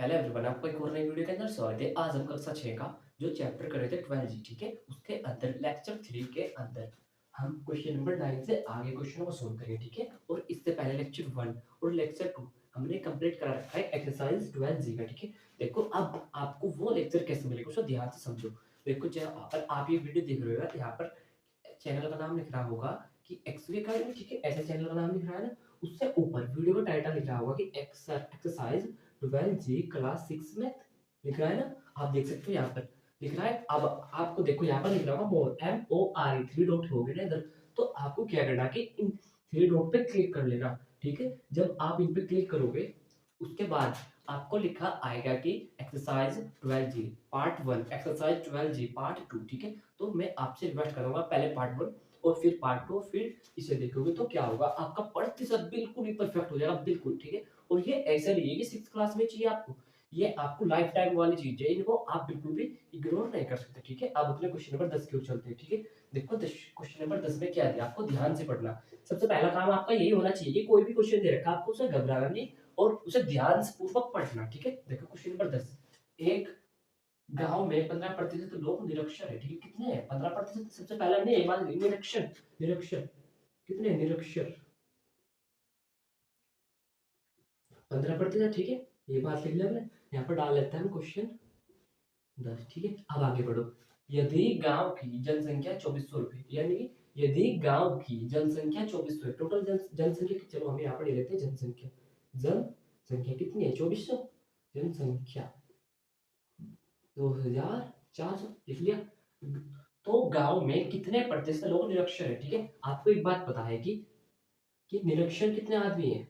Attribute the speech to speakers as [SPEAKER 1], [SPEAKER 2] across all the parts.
[SPEAKER 1] Hello everyone, आपको एक और नई वीडियो के अंदर स्वागत है। आज हम कक्षा 6 का जो चैप्टर कर रहे थे 12G, ठीक है, उसके अंदर लेक्चर 3 के अंदर हम क्वेश्चन नंबर 9 से आगे क्वेश्चनों को सोल्व करेंगे, ठीक है। और इससे पहले लेक्चर 1 और लेक्चर 2 हमने कंप्लीट करा रखा है एक्सरसाइज 12G का, ठीक है। देखो अब आपको वो लेक्चर कैसे मिलेगा उसको ध्यान से समझो। देखो जब अगर आप ये वीडियो देख रहे हो, यहाँ पर चैनल का नाम लिख रहा होगा कि एक्सवे अकेडमी, ठीक है, ऐसे चैनल का नाम लिख रहा है ना। उससे ऊपर वीडियो का टाइटल लिख रहा होगा कि एक्सरसाइज 12G क्लास 6 में लिख रहा है ना। आप देख सकते हो यहाँ पर लिख रहा है। अब आपको देखो यहाँ पर लिख रहा होगा मोर, MORE, 3 डॉट हो गए ना इधर। तो आपको क्या करना कि इन 3 डॉट पे क्लिक कर लेना, ठीक है। जब आप इन पे क्लिक करोगे उसके बाद आपको लिखा आएगा कि exercise 12G part 1, exercise 12G part 2, ठीक है। तो मैं आपसे रिक्वेस्ट करूंगा पहले पार्ट 1 और फिर पार्ट 2, फिर इसे देखोगे तो क्या होगा, आपका प्रतिशत बिल्कुल ही परफेक्ट हो जाएगा, बिल्कुल, ठीक है। और ये ऐसा नहीं है कि 6th क्लास में चाहिए आपको, ये आपको लाइफ टाइम वाली चीज है, इनको आप बिल्कुल भी इग्नोर नहीं कर सकते, ठीक है। अब अपने क्वेश्चन नंबर 10 की ओर चलते हैं, ठीक है। देखो क्वेश्चन नंबर 10 में क्या दिया, आपको ध्यान से पढ़ना। सबसे पहला काम आपका यही होना चाहिए कि कोई भी क्वेश्चन दे रखा है आपको उसे घबराना नहीं और उसे ध्यान से पूर्वक पढ़ना, ठीक है। देखो क्वेश्चन नंबर 10, एक गांव में 15% लोग निरक्षर है, ठीक है। कितने हैं 15%? सबसे पहला निरक्षर, निरक्षर कितने निरक्षर 15%, ठीक है। ये बात लिख लेंगे, यहाँ पर डाल लेते हैं हम क्वेश्चन 10, ठीक है। अब आगे बढ़ो। यदि गांव की जनसंख्या 2400 रुपए, यानी कि यदि गांव की जनसंख्या 2400 है, टोटल जनसंख्या, चलो हम यहाँ पर ले लेते हैं जनसंख्या। जनसंख्या कितनी है 2400, जनसंख्या 2400 लिख लिया। तो गांव में कितने प्रतिशत लोग निरक्षर है, ठीक है। आपको एक बात पता है कि निरक्षर कितने आदमी है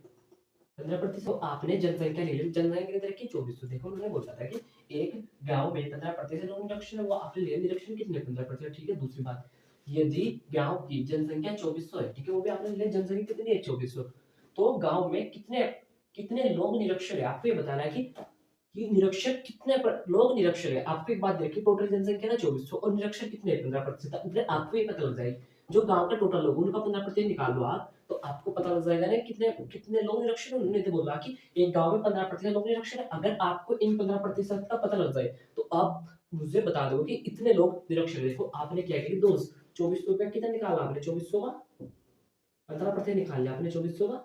[SPEAKER 1] 15%। तो आपने जनसंख्या ले ली, जनसंख्या कितने रखी 2400। देखो उन्होंने बोला था कि एक गांव में 15% लोग निरक्षर है, वो आपने लिया निरक्षर कितने 15%, ठीक है। दूसरी बात, यदि गांव की जनसंख्या 2400 है, ठीक है, वो भी आपने लिया जनसंख्या कितनी है 2400। तो गांव में कितने कितने लोग निरक्षर है, आपको ये बताना है कि निरक्षर कितने लोग निरक्षर है। आपको एक बात देखिए, टोटल जनसंख्या ना 2400 और निरक्षर कितने 15%। आपको ये पता लग जाएगी, जो गांव का टोटल लोग उनका 15% निकाल लो आप, तो आपको पता लग जाएगा ना कितने कितने लोग निरक्षर हैं। उन्होंने तो बोला कि एक गांव में 15% लोग निरक्षर है। अगर आपको इन 15% का पता लग जाए तो आप मुझे बता दो कि इतने लोग निरक्षर है। देखो आपने क्या किया दोस्त, 2400 का कितना निकाला आपने, 2400 का 15% निकाल लिया आपने, 2400 का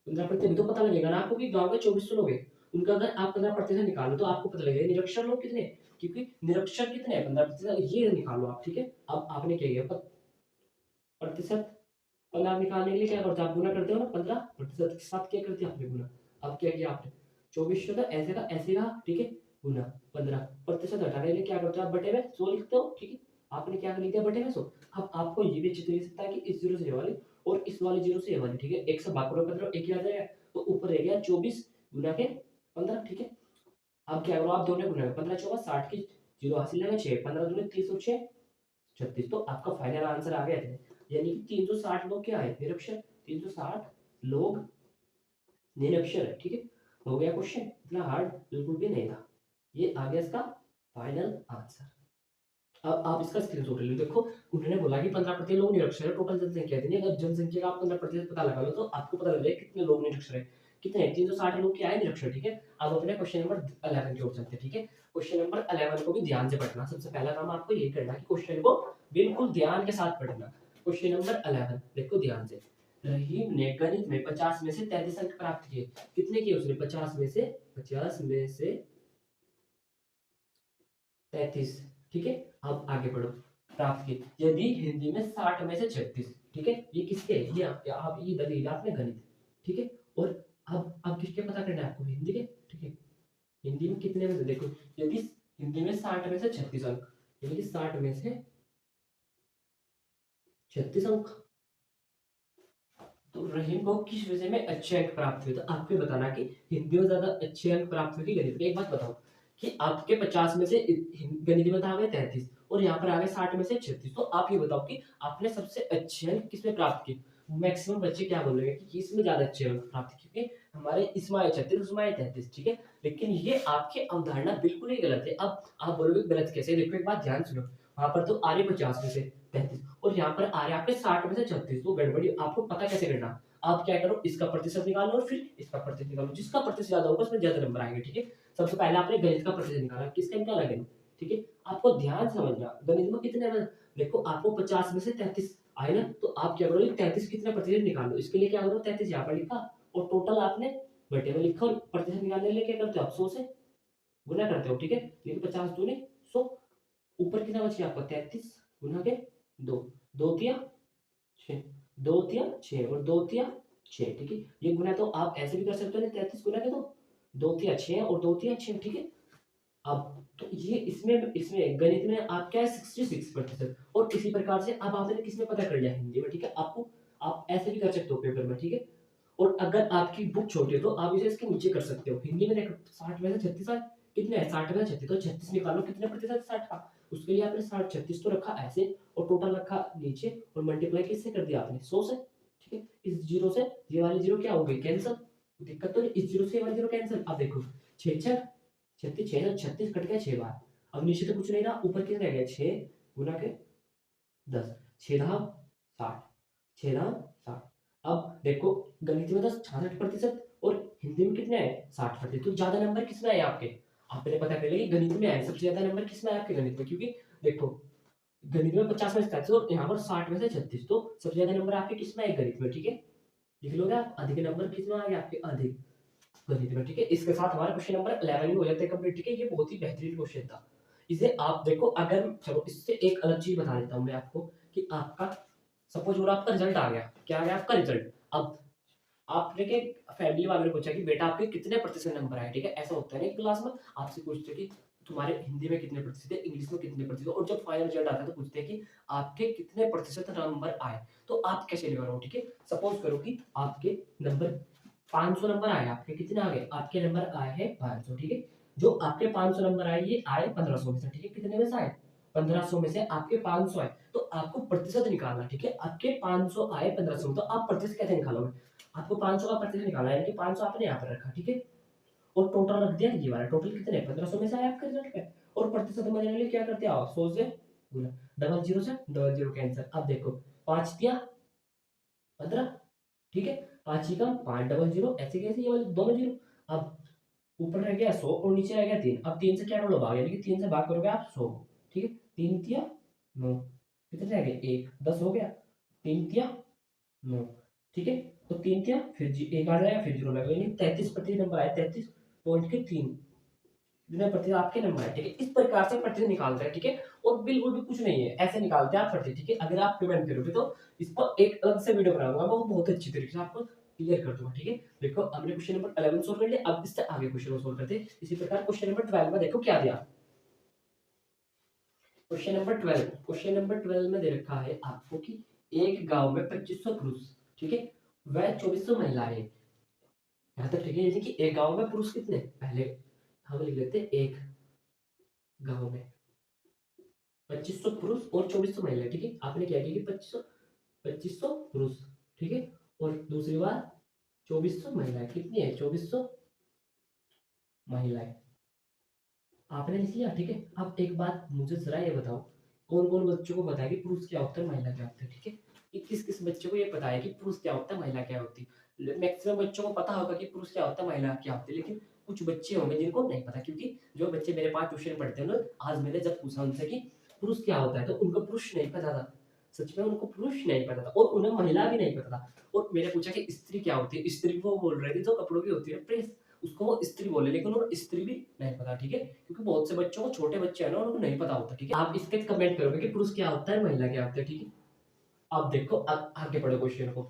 [SPEAKER 1] 15%, तो पता लगेगा ना आपको कि गांव में 2400 लोग हैं। उनका अगर आप 15% निकालो तो आपको पता लगेगा निरक्षर लोग कितने, क्योंकि निरक्षर कितने हैं 15%, ये निकालो आप, ठीक है। अब आपने क्या किया प्रतिशत 15 निकालने के लिए क्या करते हो आप, गुना करते हो ना, 15% के साथ क्या करते हैं आपने गुना। अब क्या किया आपने 2400 का ऐसे का, ठीक है, गुना 15% हटाने के लिए क्या करते हो आप, बटे में 100 लिखते हो, ठीक है। आपने क्या लिख दिया बटे में 100। अब आपको ये भी अच्छी तरीके से पता है कि इस जीरो से ये वाली और इस वाली जीरो से ये वाली, ठीक है, एक से भाग करो 15, एक ही आ जाएगा। तो ऊपर रह गया 24 गुना के 15, ठीक है। अब क्या करो आप दोनों गुना में 15 चौका 60 की जीरो हासिल लगा 6, 15 दूनी 30 और 6 36। तो आपका फाइनल आंसर आ गया है, यानी कि 360 लोग क्या है निरक्षर, 360 लोग निरक्षर है, ठीक है। हो गया क्वेश्चन, इतना हार्ड बिल्कुल भी नहीं था। ये आ गया इसका फाइनल आंसर। अब आप इसका स्क्रीनशॉट ले लो। देखो उन्होंने बोला कि 15% लोग निरक्षर है, टोटल जनसंख्या इतनी है। अगर जनसंख्या का आप 15% पता लगा लो तो आपको पता लग जाएगा कितने लोग निरक्षर है, कितने 360 लोग क्या है निरक्षर, ठीक है। अब अपने क्वेश्चन नंबर 11 की ओर चलते हैं, ठीक है। क्वेश्चन नंबर 11 को भी ध्यान से पढ़ना। सबसे पहला काम आपको यही करना है कि क्वेश्चन को बिल्कुल ध्यान के साथ पढ़ना। क्वेश्चन नंबर 11 देखो ध्यान से। रहीम ने गणित में 50 में से 33 अंक प्राप्त किए। कितने किए उसने, 50 में से 33, ठीक है। अब आगे बढ़ो, प्राप्त की। यदि हिंदी में 60 में से 36, ठीक है, ये किसके, ये आप ये दलील आपने गणित, ठीक है। और अब किसके पता करना है आपको, हिंदी के, ठीक है। हिंदी में कितने में से देखो, यदि हिंदी में 60 में से 36 अंक, यानी कि 60 में से 36 अंक, तो रहीम को किस विषय में अच्छे अंक प्राप्त हुए। तो आपको बताना कि हिंदी में ज्यादा अच्छे अंक प्राप्त हुए कि गणित में। एक बात बताओ कि आपके 50 में से गणित में तो आ गए 33 और यहाँ पर आ गए 60 में से 36। तो आप ये बताओ कि आपने सबसे अच्छे अंक किसमें प्राप्त किए। मैक्सिमम बच्चे क्या बोलेंगे कि इसमें ज्यादा अच्छे अंक प्राप्त किए, क्योंकि हमारे इसमें आए 36, उसमें आए 33, ठीक है। लेकिन ये आपकी अवधारणा बिल्कुल ही गलत है। अब आप बोलोगे गलत कैसे, देखो एक बात ध्यान सुनो। वहां पर तो आ रहे 50 में से 33 और यहाँ पर आ रहे आपके 60 में से 36, तो गड़बड़ी आपको पता कैसे करना। आप क्या करो, इसका प्रतिशत निकालो और फिर इसका प्रतिशत निकालो, जिसका प्रतिशत ज्यादा होगा उसमें ज्यादा नंबर आएंगे। ठीक है, सबसे पहले आपने गणित का प्रतिशत निकाला, किसका निकाला गणित। ठीक है, आपको ध्यान समझना गणित में कितने देखो आपको 50 में से 33 आए ना, तो आप क्या करो 33 कितने प्रतिशत निकालो, इसके लिए क्या करो 33 यहाँ पर लिखा और टोटल आपने बटे में लिखा और प्रतिशत निकालने के लिए क्या करते हो आप 100 से गुना करते हो। ठीक है, लेकिन 50 दूनी 100, ऊपर कितना बच गया आपका 33 गुना के 2, 2 तिया 6, 2 तिया 6 और 2 तिया 6। ठीक है, ये गुना तो आप ऐसे भी कर सकते हो ना, 33 गुना के 2, 2 तिया 6 और 2 तिया 6। ठीक है, अब तो ये इसमें इसमें गणित में आप क्या है 66%। और इसी प्रकार से अब आपने किसमें पता कर लिया हिंदी में। ठीक है, आपको आप ऐसे भी कर सकते हो पेपर में। ठीक है, और अगर आपकी बुक छोटी है तो आप इसे इसके नीचे कर सकते हो। हिंदी में देखो 60 में से 36 आए, कितने है 60 में से 36, तो 36 निकालो कितने प्रतिशत 60 का, उसके लिए आपने 60 36 तो रखा ऐसे और टोटल रखा नीचे और मल्टीप्लाई किससे कर दिया आपने 100 से। ठीक है, इस जीरो से ये वाली जीरो क्या हो गई कैंसिल, दिक्कत तो नहीं, इस जीरो से ये वाली जीरो कैंसिल। अब देखो 6 6 36 6 36 कट गया 6 बार, अब नीचे तो कुछ नहीं रहा, ऊपर कितना रह गया 6 गुना के 10, 6 रहा 60, 6 रहा 60। अब देखो गणित में 66% और हिंदी में कितने आए 60%, तो ज्यादा नंबर किसमें आए आपके, आपने पता कर लिया कि गणित में आए सबसे ज्यादा नंबर किसमें आए आपके गणित में, क्योंकि देखो गणित में 50 में से 33 और यहाँ पर 60 में से 36, तो सबसे ज्यादा नंबर आपके किसमें आए गणित में। ठीक है, लिख लोगे आप, अधिक नंबर किसमें आए आपके अधिक गणित में। ठीक है, इसके साथ हमारा क्वेश्चन नंबर 11 भी हो जाता है कंप्लीट। ठीक है, ये बहुत ही बेहतरीन क्वेश्चन था, इसे आप देखो। अगर चलो इससे एक अलग चीज बता देता हूँ मैं आपको कि आपका सपोज और आपका रिजल्ट आ गया, क्या आ गया आपका रिजल्ट। अब आपने के फैमिली वालों ने पूछा कि बेटा आपके कितने प्रतिशत नंबर आए। ठीक है, ऐसा होता है ना क्लास में आपसे पूछते कि तुम्हारे हिंदी में कितने प्रतिशत है, इंग्लिश में कितने प्रतिशत, और जब फाइनल रिजल्ट आता है तो पूछते हैं कि आपके कितने प्रतिशत नंबर आए। तो आप कैसे निकालो। ठीक है, सपोज करो कि आपके नंबर 500 नंबर आए, आपके कितने आ गए, आपके नंबर आए हैं 500। ठीक है, जो आपके 500 नंबर आए ये आए 1500 में से। ठीक है, कितने में से आए 1500 में से आपके 500 आए, तो आपको प्रतिशत निकालना। ठीक है, आपके 500 आए 1500 में, तो आप प्रतिशत कैसे निकालोगे, आपको 500 का प्रतिशत निकालना है, यानी कि 500 आपने यहाँ पर रखा। ठीक है, और टोटल रख दिया ये वाला, टोटल कितने 1500 में से आया आपके रिजल्ट पे, और प्रतिशत में लेने के लिए क्या करते हैं आप 100 से गुना, डबल जीरो से डबल जीरो कैंसिल। अब देखो 5 दिया 15, ठीक है 5 ही कम 5 डबल जीरो, ऐसे कैसे ये वाले दोनों जीरो। अब ऊपर रह गया 100 और नीचे रह गया 3, अब 3 से क्या करोगे भाग, यानी कि 3 से भाग करोगे आप 100। ठीक है, 3 तिया 9, कितने रह गए 1 10 हो गया, 3 तिया 9। ठीक है, तो 3 तिया फिर एक आ जाएगा फिर जीरो लगेगा, यानी 33% नंबर आए 33.3 जितने प्रतिशत आपके नंबर है। ठीक है, इस प्रकार से प्रतिशत निकालते हैं। ठीक है, और बिल्कुल भी कुछ नहीं है, ऐसे निकालते हैं आप प्रतिशत। ठीक है, अगर आप पेमेंट करोगे तो इसको एक अलग से वीडियो बनाऊंगा, वो बहुत अच्छी तरीके से आपको क्लियर कर दूंगा। ठीक है, देखो हमने क्वेश्चन नंबर 11 सोल्व कर लिया, अब इससे आगे क्वेश्चन सोल्व करते हैं। इसी प्रकार क्वेश्चन नंबर 12 में देखो क्या दिया, क्वेश्चन नंबर 12, क्वेश्चन नंबर 12 में दे रखा है आपको कि एक गांव में 2500 पुरुष, ठीक है वह 2400 महिलाएं, यहाँ तक ठीक है। जैसे कि एक गांव में पुरुष कितने, पहले हम लिख लेते हैं एक गांव में 2500 पुरुष और 2400 महिला। ठीक है, आपने क्या किया कि 2500 पुरुष, ठीक है, और दूसरी बार 2400 महिलाएं, कितनी है 2400 महिलाएं, आपने लिख लिया। ठीक है, अब एक बात मुझे जरा ये बताओ, कौन कौन बच्चों को पता है कि पुरुष क्या होता है महिला क्या होता है। ठीक है, कि किस किस बच्चों को ये पता है कि पुरुष क्या होता है महिला क्या होती है। मैक्सिमम बच्चों को पता होगा कि पुरुष क्या होता है महिला क्या होती है, लेकिन कुछ बच्चे होंगे जिनको नहीं पता, क्योंकि जो बच्चे मेरे पास ट्यूशन पढ़ते हैं ना, आज मैंने जब पूछा उनसे कि पुरुष क्या होता है तो उनको पुरुष नहीं पता था, सच में उनको पुरुष नहीं पता था और उन्हें महिला भी नहीं पता था। और मैंने पूछा कि स्त्री क्या होती है, स्त्री वो बोल रहे थे जो कपड़ों की होती है प्रेस, उसको वो स्त्री बोले, लेकिन उनको स्त्री भी नहीं पता। ठीक है, क्योंकि बहुत से बच्चों को, छोटे बच्चे हैं ना, उनको नहीं पता होता। ठीक है, आप इसके कमेंट करोगे कि पुरुष क्या होता है महिला क्या होता है। ठीक है, अब देखो अब आगे पढ़ो क्वेश्चन को,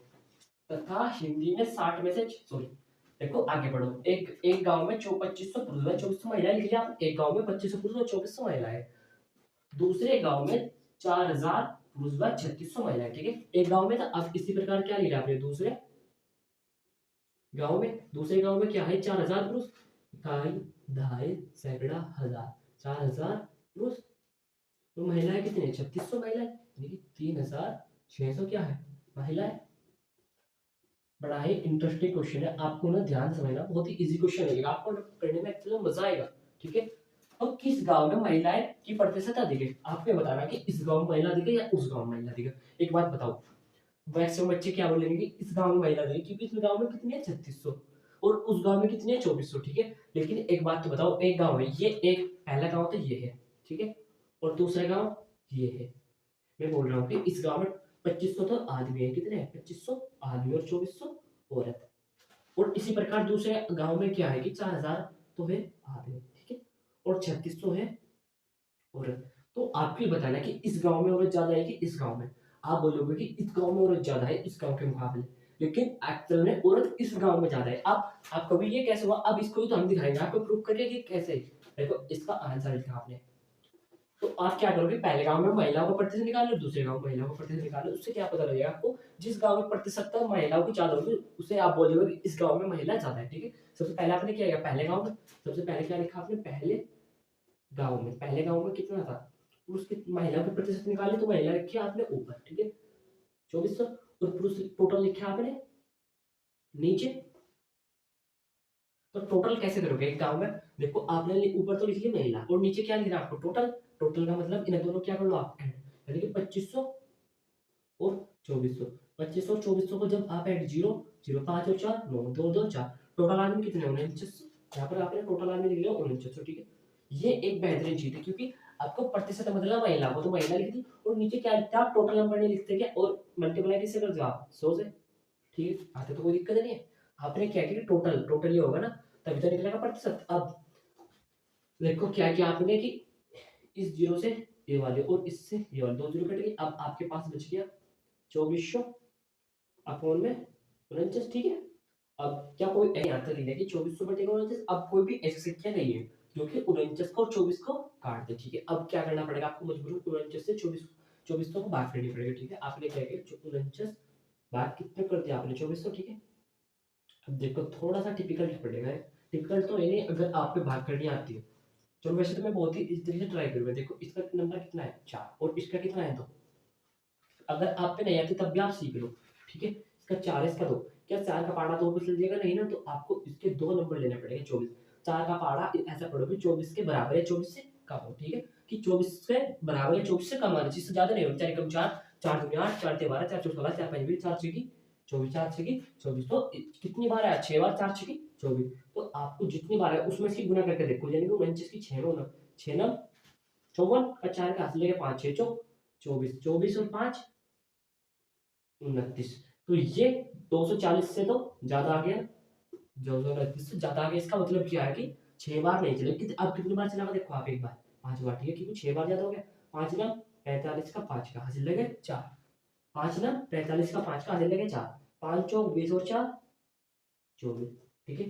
[SPEAKER 1] तथा हिंदी में 60 में से सॉरी देखो आगे पढ़ो, एक एक गांव में 2500 पुरुष व 2400 महिलाएं लिख लिया आप, एक गांव में 2500 पुरुष और 2400 महिलाएं, दूसरे गांव में 4000 पुरुष व 3600 महिलाएं। ठीक है, एक गांव में था, अब इसी प्रकार क्या लिया आपने दूसरे गांव में, दूसरे गांव में क्या है 4000 पुरुष, इकाई दहाई सैकड़ा हजार, 4000 पुरुष, तो महिलाएं कितनी है 3600 महिलाएं, यानी कि 3600 क्या है महिलाएं। बड़ा ही इंटरेस्टिंग क्वेश्चन है, आपको ना ध्यान से समझना, बहुत ही इजी क्वेश्चन लगेगा आपको, करने में एक्चुअली मजा आएगा। ठीक है, तो किस गांव में महिलाएं की प्रतिशत अधिक है, आपको बताना कि इस गांव में महिला अधिक है या उस गांव में महिला अधिक है। एक बात बताओ, मैक्सिमम बच्चे क्या बोलेंगे कि इस गांव में महिला नहीं, क्योंकि इस गांव में कितनी है 3600 और उस गांव में कितनी है 2400, ठीक है। लेकिन एक बात तो बताओ, एक गांव है, ये एक पहला गांव तो ये है, ठीक है, और दूसरा गांव ये है। मैं बोल रहा हूँ कि इस गांव में 2500 तो आदमी है, कितने हैं 2500 आदमी और 2400 औरत। और इसी प्रकार दूसरे गांव में क्या है कि 4000 तो है आदमी, ठीक है, और 3600 है औरत। तो आपको ये बताना है कि इस गांव में औरत ज्यादा है कि इस गांव में। आप बोलोगे कि इस गांव में औरत ज्यादा है इस गांव के मुकाबले, लेकिन एक्चुअल में औरत इस गांव में ज्यादा है। आप कभी ये कैसे हुआ, अब इसको तो हम दिखाएंगे आपको प्रूफ करके कि कैसे। देखो इसका आंसर लिखा आपने, तो आप क्या करोगे, पहले गांव में महिलाओं का प्रतिशत निकाल लो, दूसरे गांव में महिलाओं का प्रतिशत निकाल लो, उससे क्या पता लगेगा आपको। जिस गांव में प्रतिशत महिलाओं की ज्यादा होगी उसे आप बोलोगे कि इस गांव में महिला ज्यादा है, ठीक है। सबसे पहले आपने क्या किया, पहले गांव में सबसे पहले क्या लिखा आपने, पहले गांव में कितना था, उसकी महिला के प्रतिशत निकाले तो महिला लिखी आपने ऊपर, ठीक है 2400, और पुरुष टोटल लिखा आपने नीचे। तो टोटल कैसे करोगे एक गांव में, देखो आपने ऊपर तो लिख लिया महिला और नीचे क्या लिखना आपको टोटल। टोटल का मतलब इन दोनों क्या कर लो आप ऐड, यानी कि 2500 और 2400। 2500 और 2400 को जब आप ऐड, जीरो जीरो 5 और 4 9 2 2 4, टोटल आदमी कितने होंगे 4900। यहाँ पर आपने टोटल आदमी लिख लिया 4900, ठीक है। ये एक बेहतरीन चीज है, क्योंकि आपको प्रतिशत मतलब महिला को तो महिला लिख दी और नीचे क्या लिखता है, आप टोटल नंबर नहीं लिखते क्या, और मल्टीप्लाई किससे करते हो आप 100 से, ठीक है, आते तो कोई दिक्कत नहीं है। आपने क्या किया, टोटल टोटल ये होगा ना, तभी तो निकलेगा प्रतिशत। अब देखो क्या किया आपने कि इस जीरो से ये वाले और इससे ये वाले दो जीरो कट गए, अब आपके पास बच गया 2400 अपॉन में 49, ठीक है। अब क्या कोई यहाँ तक लिखा कि 2400 बटेगा 49, अब कोई भी ऐसी संख्या नहीं है जो कि 49 को और 24 को काट दे, ठीक है। अब क्या करना पड़ेगा आपको, मजबूरन 49 से 24 को भाग करनी पड़ेगी, ठीक है। आपने क्या किया 49 भाग कितने कर दिया आपने 2400, ठीक है। अब देखो थोड़ा सा टिपिकल पड़ेगा, टिपिकल तो नहीं अगर आप पे भाग करनी आती है। चलो वैसे तो मैं बहुत ही इस तरीके से ट्राई करूंगा, देखो इसका नंबर कितना है 4 और इसका कितना है 2। अगर आप पे नहीं आती तब भी आप सीख लो, ठीक है। इसका 4 इसका 2, क्या 4 का पारा 2 पे चल जाएगा, नहीं ना, तो आपको इसके 2 नंबर लेने पड़ेंगे 24। 4 का पारा ऐसा पढ़ोगे 24 के बराबर है 24 से कम हो, ठीक है, कि 24 से बराबर है 24 से कम आना चाहिए, इससे ज्यादा नहीं हो, चाहे कम 4 4 दूनी 8 4 ते 12 4 4 16 4 5 20 4 6 की 24 4 6 की 24, तो कितनी बार है 6 बार 4 6 की 24, तो आपको जितनी बार है उसमें से गुना करके देखो, यानी कि 49 की 6 में 6 9 54 का 4 का हाथ लेके 5 6 24 24 और 5 29, तो ये 240 से तो ज्यादा आ गया, जो 29 से ज्यादा आ गया। इसका मतलब क्या है कि 6 बार नहीं चले, अब कितनी बार चला देखो आप, एक बार 5 बार, ठीक है, क्योंकि 6 बार ज्यादा हो गया। 5 ना 45 का 5 का हासिल लगे 4, 5 ना 45 का 5 का हासिल लगे 4, 5 चौक 20 और 4 24, ठीक है।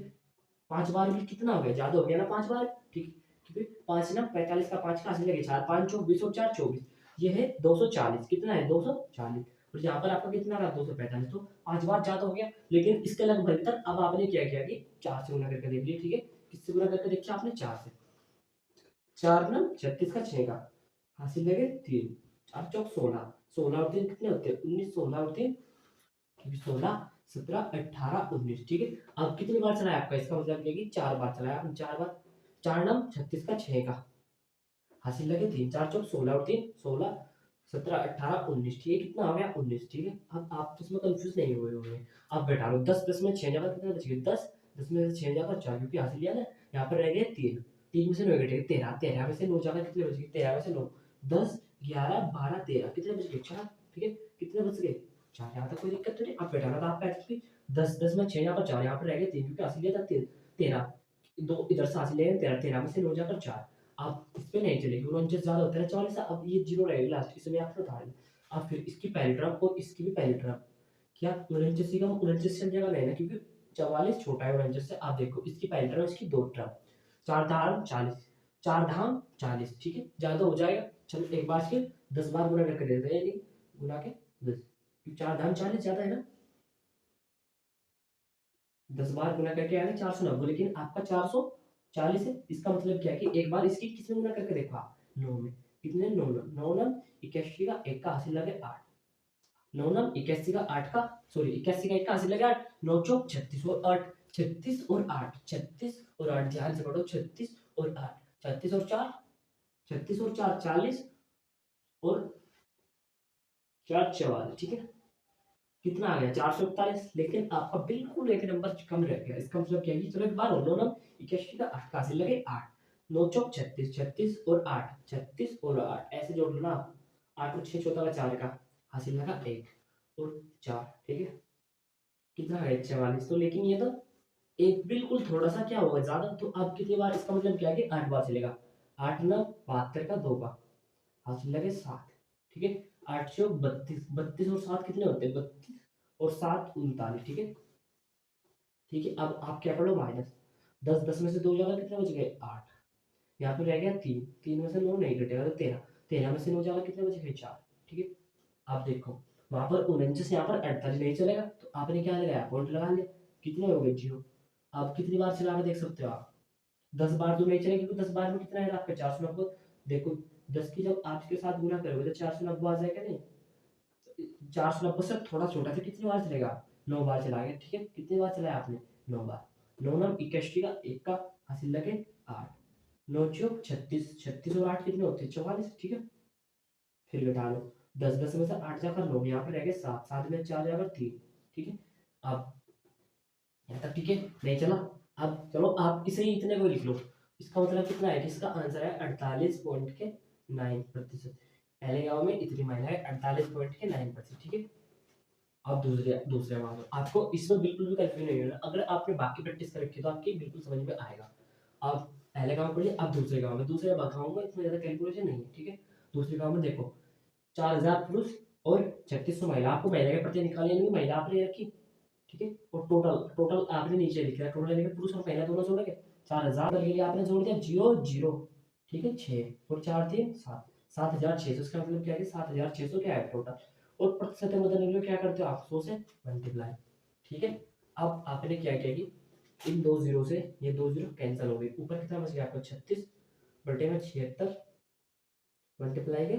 [SPEAKER 1] 5 बार भी कितना हो गया, ज्यादा हो गया ना 5 बार, ठीक, क्योंकि 5 ना 45 का 5 का हासिल लगे 4, 5 चौक 20 और 4 24, ये है 240, कितना है 240, और यहाँ पर आपका कितना रहा 245, तो 5 बार ज्यादा हो गया। लेकिन इसके लगभग तक अब आपने क्या किया कि 4 से गुना करके देख लिया, ठीक है। किससे गुना करके देखिए आपने 4 से, 4 ना 36 का 6 का हासिल लगे 3, 4 चौक 16, 16 और 3 कितने होते हैं 19, 16 और 3 16 17 18 19, ठीक है। अब कितनी बार चला है आपका, इसका मतलब ये कि 4 बार चलाया आपने, 4 बार, 4 नम 36 का 6 का हासिल लगे 3, 4 चौक 16 और 3 16 17 18 19, ठीक है, कितना हो गया 19, ठीक है। अब आप तो इसमें कंफ्यूज नहीं हुए होंगे। अब घटा लो 10 10 में 6 जगह कितना बच गया 10, 10 में से 6 जगह 4, क्योंकि हासिल लिया ना, यहाँ पर रह गए 3, 3 में से 9 घटेगा 13, 13 में से 9 जगह कितने बच गए, 13 में से 9 10 11 12 13 कितने बच गए 4, ठीक है, कितने बच गए 4, यहाँ तक कोई दिक्कत तो नहीं। अब घटाना था आप पैसे, 10 10 में 6 यहाँ पर 4, यहाँ पर रह गए 3, क्योंकि हासिल लिया था 13, दो इधर से हासिल लेंगे 13, 13 में से 9 जाकर 4, आप इस पे नहीं चलेगी, 49 ज्यादा होता है 44, अब ये जीरो रहेगी लास्ट, इसमें आपने उतार लिया। अब फिर इसकी पहली टर्म और इसकी भी पहली टर्म, क्या 49 का 49 चल जाएगा, नहीं ना, क्योंकि 44 छोटा है 49 से। आप देखो इसकी पहली टर्म इसकी दो टर्म, 4 धाम 40, 4 धाम 40, ठीक है, ज्यादा हो जाएगा। चलो एक बार के 10 बार गुना करके देते हैं, यानी गुना के 10, 4 धाम 40 ज्यादा है ना, 10 बार गुना करके आएगा 490, लेकिन आपका 440 है। इसका मतलब क्या है कि एक बार इसकी किसमें गुना करके देखो आप 9 में, कितने 9 9 9 81 का 1 का हासिल लगे 8, 9 9 81 का 8 का, सॉरी 81 का 1 का हासिल लगे 8, 9 चौक 36 और 8, 36 और 8 36 और 8, ध्यान से पढ़ो 36 और 8, 36 और 4 36 और 4 40 और 4 44, ठीक है। कितना आ गया 441, लेकिन आपका बिल्कुल एक नंबर कम रह गया। इसका मतलब क्या है कि चलो एक बार और लो ना, 81 का 8 का हासिल लगे 8, 9 चौक 36, 36 और 8, 36 और 8 ऐसे जोड़ लो ना आप। 8 और 6 चौथा का 4 का हासिल लगा 1 और 4, ठीक है कितना है 44। तो लेकिन ये तो एक बिल्कुल थोड़ा सा क्या होगा ज्यादा, तो अब कितनी बार, इसका मतलब क्या है कि 8 बार चलेगा। 8 ना 72 का 2 बार हासिल लगे 7, ठीक है 8 से 32, 32 और 7 कितने होते हैं 32 और 7 39, ठीक है। ठीक है अब आप क्या कर लो माइनस 10, 10 में से 2 जाएगा कितने बच गए 8, यहाँ पे रह गया 3, 3 में से 9 नहीं घटेगा तो 13, 13 में से 9 जाएगा कितने बच गए 4, ठीक है। आप देखो वहां पर 49, यहाँ पर 48 नहीं चलेगा, तो आपने क्या लगाया पॉइंट लगा लिया, कितने हो गए 0। आप कितनी बार चला के देख सकते हो आप, 10 बार तो नहीं चलेगा क्योंकि 10 बार में कितना है आपका 490। देखो 10 की जब आपके साथ गुना करोगे तो 490 आ जाएगा नहीं, 490 से थोड़ा छोटा था, कितनी बार चलेगा 9 बार चलाएंगे, ठीक है कितनी बार चलाया आपने 9 बार। 9 नाम 81 का 1 का हासिल लगे 8, 9 चौक 36, 36 और 8 कितने होते हैं 44, ठीक है। फिर घटा लो 10, 10 में से 8 जाकर 9, यहाँ पे रह गए 7, 7 में 4 जाकर 3, ठीक है। अब यहाँ तक ठीक है नहीं चला। अब चलो आप इसे ही इतने को लिख लो, इसका मतलब कितना है कि इसका आंसर है 48.9%। पहले गाँव में इतनी महिला है 48.9%, ठीक है। अब दूसरे दूसरे मामले आपको इसमें बिल्कुल भी कंफ्यूजन नहीं होना, अगर आपने बाकी प्रैक्टिस कर रखी है तो आपकी बिल्कुल समझ में आएगा। आप पहले गाँव पढ़िए, अब दूसरे गाँव में, दूसरे गाँव में इतना ज़्यादा कैलकुलेशन नहीं है, ठीक है। दूसरे गाँव में देखो 4000 पुरुष और 3600 महिला, आपको महिला के प्रति निकालने नहीं, महिला आपने रखी, ठीक है। और टोटल टोटल आपने नीचे लिखा है, टोटल लेकर पुरुष और महिला दोनों जोड़ेंगे 4000 के लिए आपने जोड़ दिया 0 0, ठीक है 6 और 4 3 7, 7600, इसका मतलब क्या है कि 7600 क्या है टोटल। और प्रतिशत में बदलने के लिए क्या करते हो आप 100 से मल्टीप्लाई, ठीक है। अब आपने क्या किया कि इन दो जीरो से ये दो जीरो कैंसिल हो गए, ऊपर कितना बच गया आपको 36 बटे में 76 मल्टीप्लाई के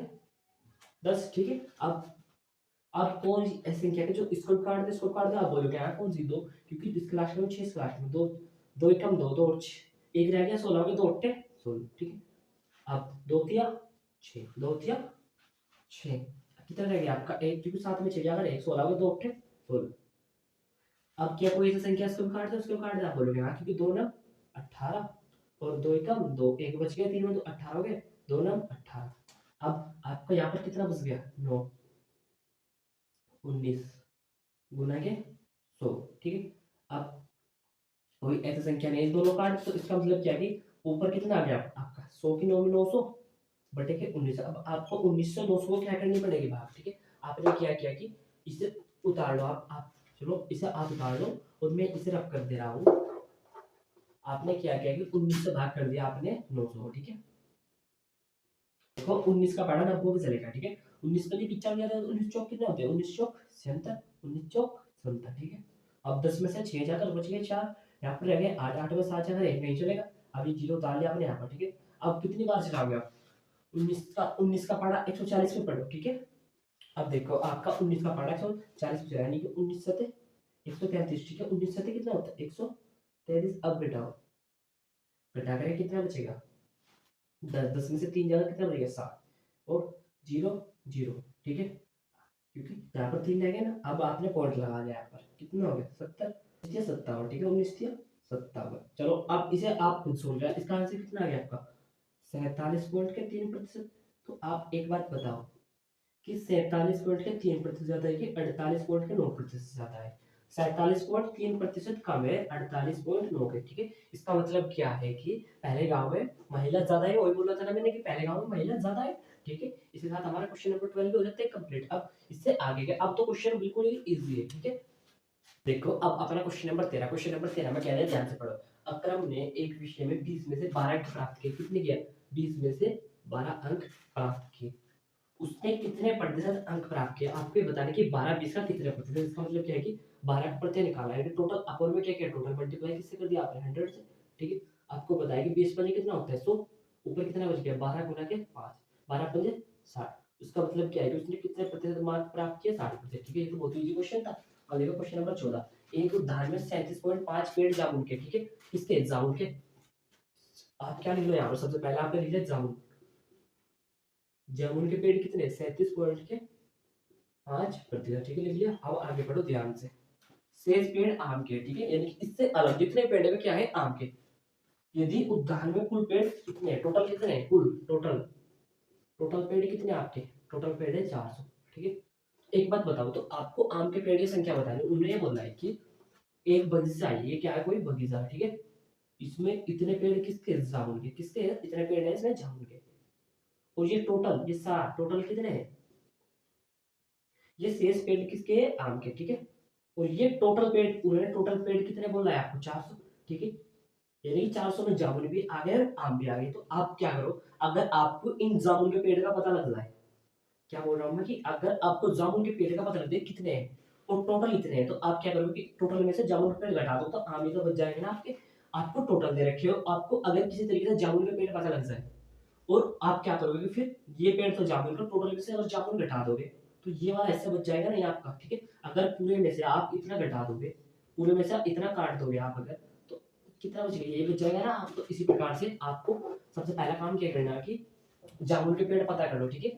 [SPEAKER 1] 10, ठीक है। अब कौन सी ऐसी संख्या है जो इसको काट दे इसको काट दे, आप बोलो क्या है कौन सी दो, क्योंकि इस क्लास में 6 क्लास में दो, दो एकम दो, दो और एक रह गया 16 में, दो अट्ठे 16, ठीक है। अब दो तिया 6, दो तिया 6, कितना रह गया आपका एक, क्योंकि साथ में 6 जाकर एक 16 में, दो अट्ठे 16। अब क्या कोई ऐसी संख्या इसको काट दे उसको काट दे, आप बोलोगे हाँ क्योंकि दो ना 18 और दो एकम दो, एक बच गया 3 में, तो 18 हो गए, दो ना 18। अब आपका यहाँ पर कितना बच गया 9, 19 गुना के 100, ठीक है। अब कोई ऐसी संख्या नहीं है दोनों काट, तो इसका मतलब क्या है कि ऊपर कितना आ गया आपका 100 की 9 में 900 बटे के 19। अब आपको 19 से 900 को क्या करनी पड़ेगी भाग, ठीक है। आपने क्या किया कि इसे उतार लो, आप चलो इसे आप उतार लो और मैं इसे रख कर दे रहा हूँ। आपने क्या किया कि 19 से भाग कर दिया आपने 900, ठीक है। देखो 19 का पढ़ा ना वो भी चलेगा, ठीक है। 19 पे 95 जाता है, 19 चौक कितने होते हैं 19 चौक 77, 19 चौक 77, ठीक है। अब 10 में से 6 जाकर बच गए 4, यहाँ पर रह गए 8, 8 में 7 जाकर 1 नहीं चलेगा, अब ये जीरो उतार लिया आपने यहाँ पर, ठीक है। अब कितनी बार चलाओगे आप 19 का पढ़ा 140 में पढ़ो, ठीक है। अब देखो आपका 19 का पढ़ा 140 में चला, यानी कि 19 सते 133, ठीक है। 19 सते कितना होता है 133। अब घटाओ, घटा कर कितना बचेगा 10, 10 में से 3 जाएगा कितना बचेगा 7 और 0 0, ठीक है। क्योंकि यहाँ पर 3 रह गया ना, अब आपने पॉइंट लगा लिया यहाँ पर, कितना हो गया 70 या 57, ठीक है 19 या 57। चलो अब इसे आप खुद सोच रहे हैं, इसका आंसर कितना आ गया आपका 47.3%। तो आप एक बात बताओ कि 47.3% ज्यादा है कि 48.9% ज्यादा है। 47.3% कम है 48.9 के, ठीक है। इसका मतलब क्या है कि पहले गांव में महिला ज्यादा है, वही बोला था ना मैंने कि पहले गांव में महिला ज्यादा है, ठीक है। इसके साथ हमारा क्वेश्चन नंबर 12 भी हो जाता है कंप्लीट। अब इससे आगे के अब तो क्वेश्चन बिल्कुल ही इजी है, ठीक है। देखो अब अपना क्वेश्चन नंबर 13, क्वेश्चन नंबर 13 में कह रहे हैं ध्यान से पढ़ो। अक्रम ने एक विषय में 20 में से 12 अंक प्राप्त किए, कितने किया 20 में से 12 अंक प्राप्त किए, उसने कितने प्रतिशत अंक प्राप्त किया, आपको ये बताने की 12 20 का कितने प्रतिशत, इसका मतलब क्या है कि 12 का प्रत्यय निकाला है, टोटल अपन में क्या किया टोटल मल्टीप्लाई किससे कर दिया आपने 100 से, ठीक है। आपको बताया कि 20 पंजे कितना होता है 100, ऊपर कितना बच गया 12 गुना के 5, 12 पंजे 60, उसका मतलब क्या है कि उसने कितने प्रतिशत मार्क प्राप्त किया 60%, ठीक है। ये तो बहुत इजी क्वेश्चन था। अब देखो क्वेश्चन नंबर 14, एक उद्यान में 37.5 पेड़ जामुन के, ठीक है। किसके जामुन के, आप क्या लिख लो यहाँ पर सबसे पहले आपने लिख लिया जामुन, जामुन के पेड़ कितने 37 पॉइंट के 5%, ठीक है, लिख लिया। अब आगे बढ़ो ध्यान से। शेष पेड़ आम के, ठीक है, यानी कि इससे अलग जितने पेड़ है क्या है, आम के। यदि उद्यान में कुल पेड़ कितने हैं, टोटल कितने हैं, कुल टोटल टोटल पेड़ कितने हैं आपके, टोटल पेड़ है 400, ठीक है। एक बात बताओ, तो आपको आम के पेड़ की संख्या बतानी, उन्होंने ये बोला है कि एक बगीचा है, ये क्या है, कोई बगीचा, ठीक है, इसमें इतने पेड़ किसके, जामुन के, किसके हैं, इतने पेड़ हैं इसमें जामुन के। और ये टोटल, ये सात टोटल कितने हैं, ये शेष पेड़ किसके हैं, आम के, ठीक है। और ये टोटल पेड़, उन्होंने टोटल पेड़ कितने बोला है आपको, 400, ठीक है। यानी कि 400 में जामुन भी आ गए और आम भी आ गए। तो आप क्या करो, अगर आपको इन जामुन के पेड़ का पता लग जाए, क्या बोल रहा हूँ मैं, कि अगर आपको जामुन के पेड़ का पता लग जाए कितने हैं और टोटल इतने हैं, तो आप क्या करोगे कि टोटल में से जामुन के पेड़ घटा दो, तो आम ही तो बच जाएंगे ना आपके। आपको टोटल दे रखे हो, आपको अगर किसी तरीके से जामुन के पेड़ पता लग जाए, और आप क्या करोगे कि फिर ये पेड़ तो जामुन का, टोटल में से अगर जामुन घटा दोगे, तो ये वाला ऐसा बच जाएगा नहीं आपका, ठीक है। अगर पूरे में से आप इतना घटा दोगे, पूरे में से आप इतना काट दोगे आप अगर, तो कितना बच गया, ये बच जाएगा ना आप। तो इसी प्रकार से आपको सबसे पहला काम क्या करना है कि जामुन के पेड़ पता करो, ठीक है।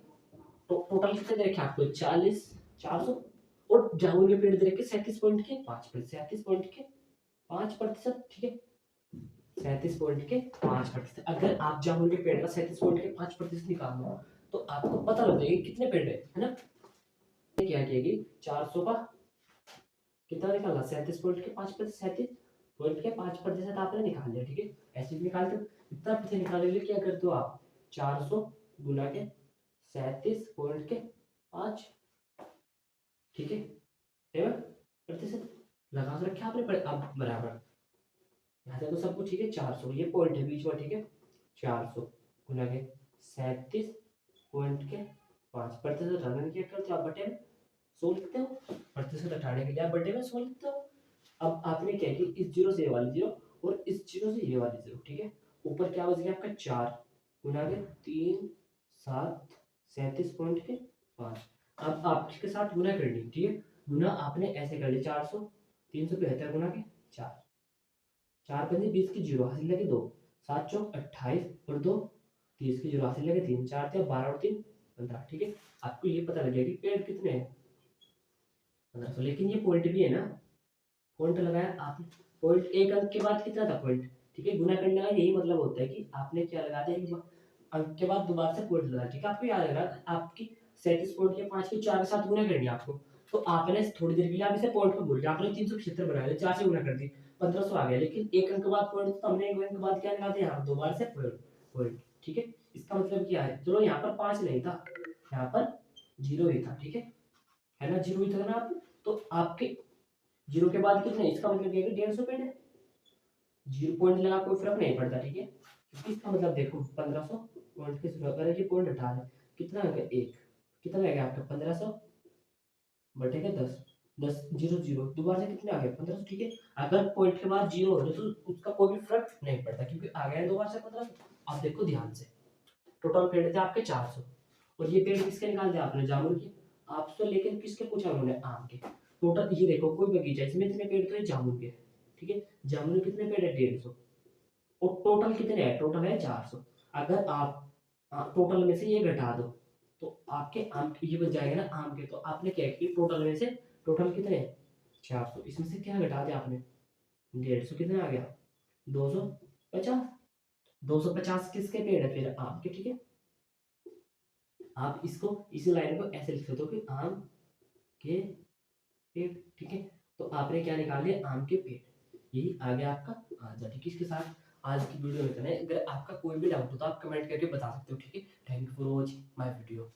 [SPEAKER 1] तो टोटल कितने दे रखे आपको, 40, 400, और जामुन के पेड़ दे रखे 37.5%, 37.5%, ठीक है, 37.5%। अगर आप जामुन के पेड़ का 37.5% निकाल लो, तो आपको पता लग जाएगा कितने पेड़ है ना। क्या किएगी, 400 का कितना निकाला, 37.5%, 37.5% आपने निकाल लिया, ठीक है। ऐसे भी निकालते हो, इतना पीछे निकालने के लिए क्या करते हो आप, 400 गुना के 37.5, ठीक है, प्रतिशत लगा के रखे आपने अब बराबर। यहाँ से तो सब कुछ ठीक है, 400 ये पॉइंट है बीच में, ठीक है, 400 गुना के 37.5%, रन क्या करते हो आप, बटे में 100 लिखते हो, प्रतिशत हटाने के लिए आप बटे में 100 लिखते हो। अब आपने क्या है कि इस जीरो से ये वाली जीरो, और इस जीरो से ये वाली जीरो, ठीक है, ऊपर क्या बच गया आपका 4 गुना के 3 7 37.5। अब आपके साथ गुना करनी, ठीक है, गुना आपने ऐसे कर लिया, 400 375 गुना के 4, 4×5 20 की जीरो हासिल लगे 2, 7 चौक 28 और 2 30 की जीरो हासिल लगे 3, 4 थे 12 और 3 15, ठीक है। आपको ये पता लगेगा कि पेड़ कितने हैं, 1500। लेकिन ये पॉइंट भी है ना, पॉइंट लगाया आपने, पॉइंट एक अंक के बाद कितना था पॉइंट, ठीक है, गुना करने का यही मतलब होता है कि आपने क्या लगा दिया, एक अंक के बाद दोबारा से पॉइंट लगा, ठीक है। आपको याद रखना, आपकी 37.5 की 4 के साथ गुना करनी है आपको। तो आपने थोड़ी देर के लिए आप इसे पॉइंट को भूल गए, आपने 375 बना लिया, 4 से गुना कर दी, 1500 आ गया। लेकिन एक अंक बाद पॉइंट, तो हमने एक अंक बाद क्या लगा दिया, यहाँ दोबारा से पॉइंट, ठीक है। इसका मतलब क्या है, चलो यहाँ पर 5 नहीं था, यहाँ पर 0 ही था, ठीक है ना, 0 ही था ना आप। तो आपके 0 के बाद कितने, इसका मतलब ये है कि 150 पेड़ है, 0 पॉइंट लगा कोई फर्क नहीं पड़ता, ठीक है, क्योंकि इसका मतलब देखो 1500 पॉइंट के शुरू अगर ये पॉइंट हटा है, कितना आ गया, एक, कितना आ गया आपका 1500 बटे के 10, 10 0 0 दोबारा से कितने आ गए 1500, ठीक है। अगर पॉइंट के बाद 0 हो रहे तो उसका कोई भी फर्क नहीं पड़ता, क्योंकि आ गया है दोबारा से 1500। आप देखो ध्यान से, टोटल पेड़ थे आपके 400, और ये पेड़ किसके निकाल दिया आपने, जामुन के। आपसे लेकिन किसके पूछा उन्होंने, आम के। टोटल ये देखो कोई बगीचा, इसमें इतने पेड़ तो है जामुन के, ठीक है, जामुन के कितने पेड़ है, 150, और टोटल कितने हैं, टोटल है 400। अगर आप टोटल में से ये घटा दो, तो आपके आम ये बच जाएगा ना आम के। तो आपने क्या किया, टोटल में से टोटल कितने हैं 400, इसमें से क्या घटा दिया आपने, 150, कितने आ गया 250, 250 किसके पेड़ है फिर, आम के, ठीक है। आप इसको, इस लाइन को ऐसे लिख सकते हो कि आम के पेड़, ठीक है। तो आपने क्या निकाल लिया, आम के पेड़। यही आ गया आपका आंसर, ठीक है। इसके साथ आज की वीडियो में इतना है। अगर आपका कोई भी डाउट हो तो आप कमेंट करके बता सकते हो, ठीक है। Thank you for watching my video.